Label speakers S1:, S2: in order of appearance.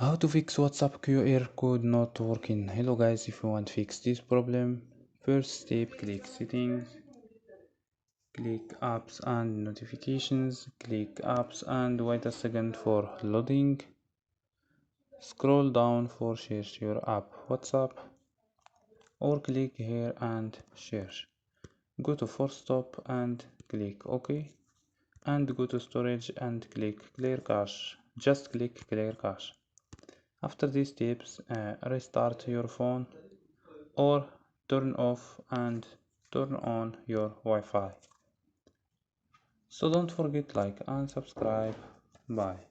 S1: How to fix WhatsApp QR code not working? Hello guys, if you want to fix this problem, first step, click settings, click apps and notifications, click apps and wait a second for loading. Scroll down for search your app WhatsApp or click here and search. Go to force stop and click OK, and go to storage and click clear cache. Just click clear cache. After these steps, restart your phone or turn off and turn on your Wi-Fi. So don't forget like and subscribe. Bye.